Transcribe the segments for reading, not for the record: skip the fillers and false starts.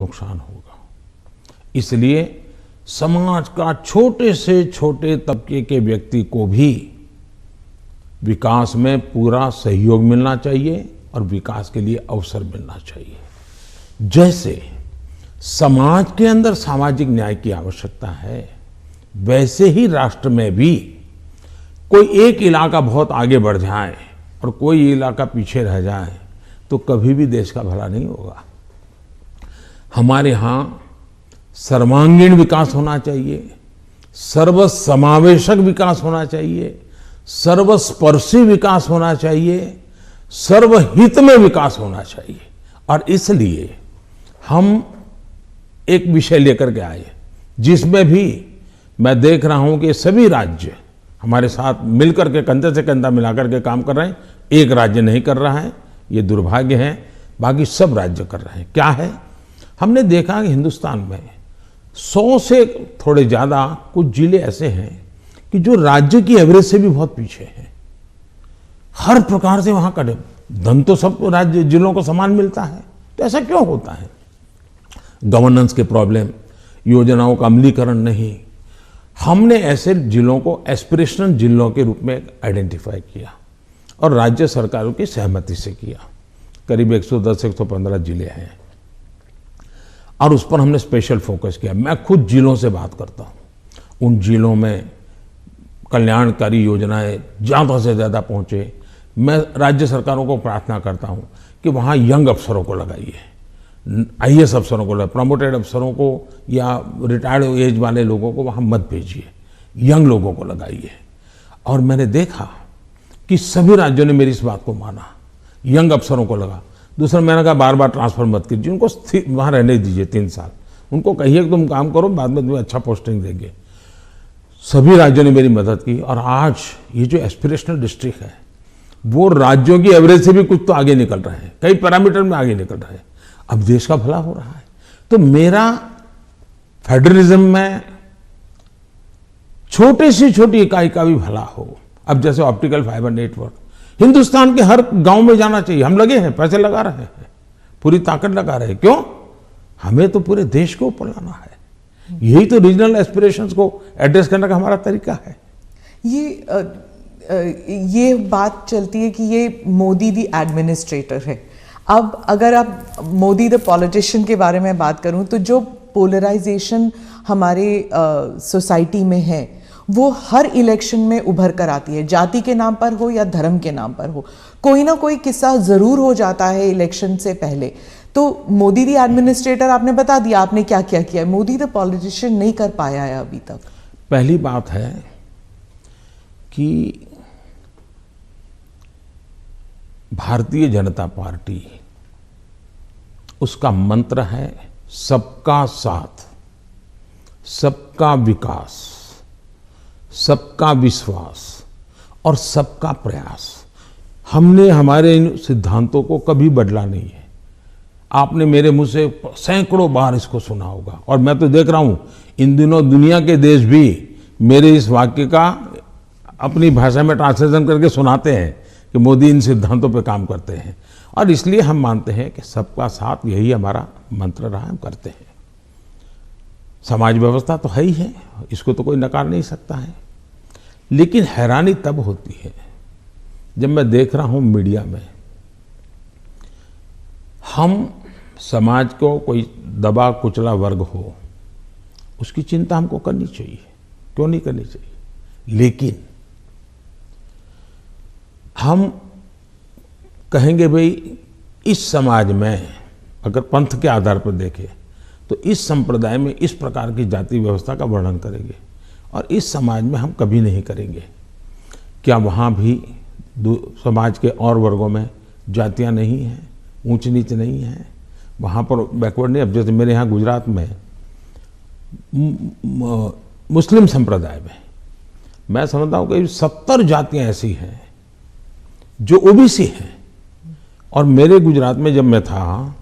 नुकसान होगा। इसलिए समाज का छोटे से छोटे तबके के व्यक्ति को भी विकास में पूरा सहयोग मिलना चाहिए और विकास के लिए अवसर मिलना चाहिए। जैसे समाज के अंदर सामाजिक न्याय की आवश्यकता है, वैसे ही राष्ट्र में भी कोई एक इलाका बहुत आगे बढ़ जाए और कोई इलाका पीछे रह जाए तो कभी भी देश का भला नहीं होगा। हमारे यहाँ सर्वांगीण विकास होना चाहिए, सर्वसमावेशक विकास होना चाहिए, सर्वस्पर्शी विकास होना चाहिए, सर्वहित में विकास होना चाहिए। और इसलिए हम एक विषय लेकर के आए जिसमें भी मैं देख रहा हूं कि सभी राज्य हमारे साथ मिलकर के कंधे से कंधा मिलाकर के काम कर रहे हैं। एक राज्य नहीं कर रहा है, ये दुर्भाग्य है, बाकी सब राज्य कर रहे हैं। क्या है? हमने देखा कि हिंदुस्तान में 100 से थोड़े ज़्यादा कुछ जिले ऐसे हैं कि जो राज्य की एवरेज से भी बहुत पीछे हैं। हर प्रकार से वहाँ का धन तो सब राज्य जिलों को समान मिलता है, तो ऐसा क्यों होता है? गवर्नेंस के प्रॉब्लम, योजनाओं का अमलीकरण नहीं। हमने ऐसे जिलों को एस्पिरेशनल जिलों के रूप में आइडेंटिफाई किया और राज्य सरकारों की सहमति से किया। करीब 110-115 जिले हैं और उस पर हमने स्पेशल फोकस किया। मैं खुद जिलों से बात करता हूँ, उन जिलों में कल्याणकारी योजनाएं ज़्यादा से ज़्यादा पहुँचे। मैं राज्य सरकारों को प्रार्थना करता हूँ कि वहाँ यंग अफसरों को लगाइए, IAS अफसरों को, प्रमोटेड अफसरों को या रिटायर्ड एज वाले लोगों को वहाँ मत भेजिए, यंग लोगों को लगाइए। और मैंने देखा कि सभी राज्यों ने मेरी इस बात को माना, यंग अफसरों को लगा। दूसरा, मैंने कहा बार बार ट्रांसफर मत कीजिए, उनको वहाँ रहने दीजिए 3 साल, उनको कहिए कि तुम काम करो, बाद में तुम्हें अच्छा पोस्टिंग देंगे। सभी राज्यों ने मेरी मदद की और आज ये जो एस्पिरेशनल डिस्ट्रिक्ट है वो राज्यों की एवरेज से भी कुछ तो आगे निकल रहे हैं, कई पैरामीटर में आगे निकल रहे हैं। अब देश का भला हो रहा है। तो मेरा फेडरलिज्म में छोटी से छोटी इकाई का भी भला हो। अब जैसे ऑप्टिकल फाइबर नेटवर्क हिंदुस्तान के हर गांव में जाना चाहिए। हम लगे हैं, पैसे लगा रहे हैं, पूरी ताकत लगा रहे हैं। क्यों? हमें तो पूरे देश को ऊपर लाना है। यही तो रीजनल एस्पिरेशंस को एड्रेस करने का हमारा तरीका है। ये बात चलती है कि ये मोदी दी एडमिनिस्ट्रेटर है। अब अगर आप मोदी द पॉलिटिशियन के बारे में बात करूं तो जो पोलराइजेशन हमारे सोसाइटी में है वो हर इलेक्शन में उभर कर आती है, जाति के नाम पर हो या धर्म के नाम पर हो। कोई ना कोई किस्सा जरूर हो जाता है इलेक्शन से पहले। तो मोदी दी एडमिनिस्ट्रेटर आपने बता दिया आपने क्या क्या किया है, मोदी द पॉलिटिशियन नहीं कर पाया है अभी तक। पहली बात है कि भारतीय जनता पार्टी, उसका मंत्र है सबका साथ, सबका विकास, सबका विश्वास और सबका प्रयास। हमने हमारे इन सिद्धांतों को कभी बदला नहीं है। आपने मेरे मुंह से सैकड़ों बार इसको सुना होगा और मैं तो देख रहा हूं इन दिनों दुनिया के देश भी मेरे इस वाक्य का अपनी भाषा में ट्रांसलेशन करके सुनाते हैं कि मोदी इन सिद्धांतों पे काम करते हैं। और इसलिए हम मानते हैं कि सबका साथ, यही हमारा मंत्र रहा, हम करते हैं। समाज व्यवस्था तो है ही है, इसको तो कोई नकार नहीं सकता है। लेकिन हैरानी तब होती है जब मैं देख रहा हूं मीडिया में हम समाज को कोई दबा कुचला वर्ग हो, उसकी चिंता हमको करनी चाहिए, क्यों नहीं करनी चाहिए। लेकिन हम कहेंगे भाई इस समाज में अगर पंथ के आधार पर देखें तो इस संप्रदाय में इस प्रकार की जाति व्यवस्था का वर्णन करेंगे और इस समाज में हम कभी नहीं करेंगे। क्या वहाँ भी समाज के और वर्गों में जातियाँ नहीं हैं, ऊंच नीच नहीं है, वहाँ पर बैकवर्ड नहीं? अब जैसे मेरे यहाँ गुजरात में मुस्लिम संप्रदाय में मैं समझता हूँ कि 70 जातियाँ ऐसी हैं जो ओबीसी हैं और मेरे गुजरात में जब मैं था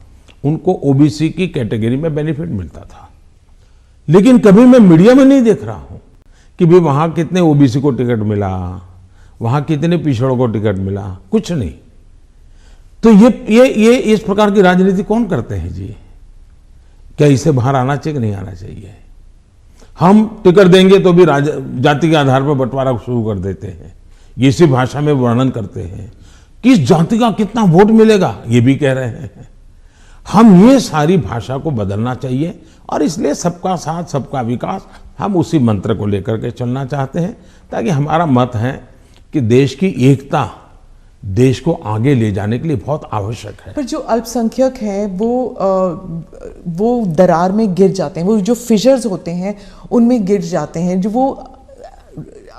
उनको ओबीसी की कैटेगरी में बेनिफिट मिलता था। लेकिन कभी मैं मीडिया में नहीं देख रहा हूं कि भाई वहां कितने ओबीसी को टिकट मिला, वहां कितने पिछड़ों को टिकट मिला, कुछ नहीं। तो ये इस प्रकार की राजनीति कौन करते हैं जी? क्या इससे बाहर आना चाहिए कि नहीं आना चाहिए? हम टिकट देंगे तो भी जाति के आधार पर बंटवारा शुरू कर देते हैं, ये इसी भाषा में वर्णन करते हैं। किस जाति का कितना वोट मिलेगा ये भी कह रहे हैं। हम ये सारी भाषा को बदलना चाहिए और इसलिए सबका साथ सबका विकास, हम उसी मंत्र को लेकर के चलना चाहते हैं, ताकि हमारा मत है कि देश की एकता देश को आगे ले जाने के लिए बहुत आवश्यक है। पर जो अल्पसंख्यक हैं वो दरार में गिर जाते हैं, वो जो फिशर्स होते हैं उनमें गिर जाते हैं। जो वो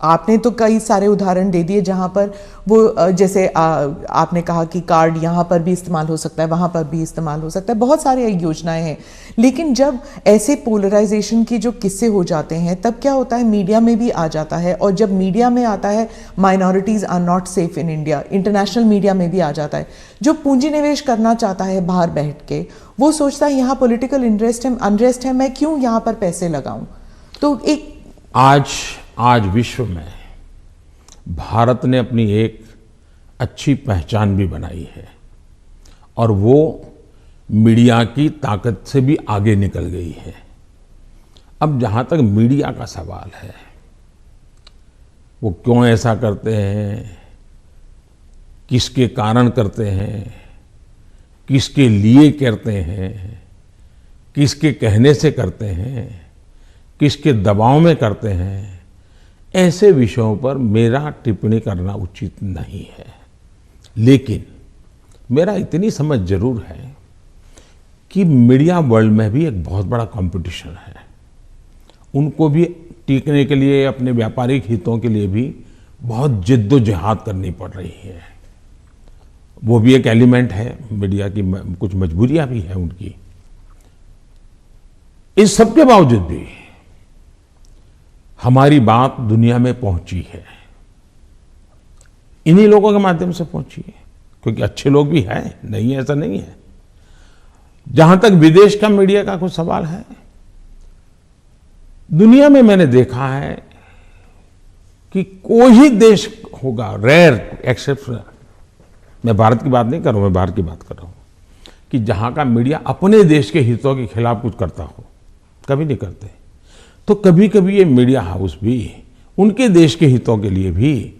आपने तो कई सारे उदाहरण दे दिए जहां पर वो जैसे आपने कहा कि कार्ड यहाँ पर भी इस्तेमाल हो सकता है, वहाँ पर भी इस्तेमाल हो सकता है, बहुत सारी योजनाएं हैं। लेकिन जब ऐसे पोलराइजेशन के जो किस्से हो जाते हैं तब क्या होता है, मीडिया में भी आ जाता है, और जब मीडिया में आता है minorities are not safe in India, international media में भी आ जाता है। जो पूंजी निवेश करना चाहता है बाहर बैठ के, वो सोचता है यहाँ पॉलिटिकल अनरेस्ट है, मैं क्यों यहाँ पर पैसे लगाऊं। तो एक आज विश्व में भारत ने अपनी एक अच्छी पहचान भी बनाई है और वो मीडिया की ताकत से भी आगे निकल गई है। अब जहां तक मीडिया का सवाल है, वो क्यों ऐसा करते हैं, किसके कारण करते हैं, किसके लिए करते हैं, किसके कहने से करते हैं, किसके दबाव में करते हैं, ऐसे विषयों पर मेरा टिप्पणी करना उचित नहीं है। लेकिन मेरा इतनी समझ जरूर है कि मीडिया वर्ल्ड में भी एक बहुत बड़ा कंपटीशन है। उनको भी टिकने के लिए, अपने व्यापारिक हितों के लिए भी बहुत जिद्दोजहद करनी पड़ रही है। वो भी एक एलिमेंट है, मीडिया की कुछ मजबूरियां भी हैं उनकी। इस सबके बावजूद भी हमारी बात दुनिया में पहुंची है, इन्हीं लोगों के माध्यम से पहुंची है, क्योंकि अच्छे लोग भी हैं, नहीं ऐसा नहीं है। जहां तक विदेश का मीडिया का कुछ सवाल है, दुनिया में मैंने देखा है कि कोई ही देश होगा, रेयर एक्सेप्शन, मैं भारत की बात नहीं कर रहा हूं, मैं बाहर की बात कर रहा हूं, कि जहां का मीडिया अपने देश के हितों के खिलाफ कुछ करता हो, कभी नहीं करते। तो कभी कभी ये मीडिया हाउस भी उनके देश के हितों के लिए भी,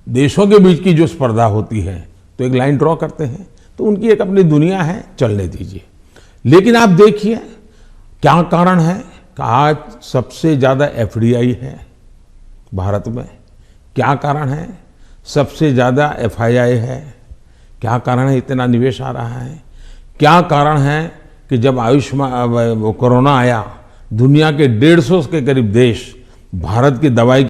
देशों के बीच की जो स्पर्धा होती है तो एक लाइन ड्रॉ करते हैं, तो उनकी एक अपनी दुनिया है, चलने दीजिए। लेकिन आप देखिए क्या कारण है कि आज सबसे ज्यादा एफडीआई है भारत में, क्या कारण है सबसे ज्यादा एफआईआई है, क्या कारण है इतना निवेश आ रहा है, क्या कारण है कि जब आयुष्मान कोरोना आया, दुनिया के 150 के करीब देश भारत की दवाई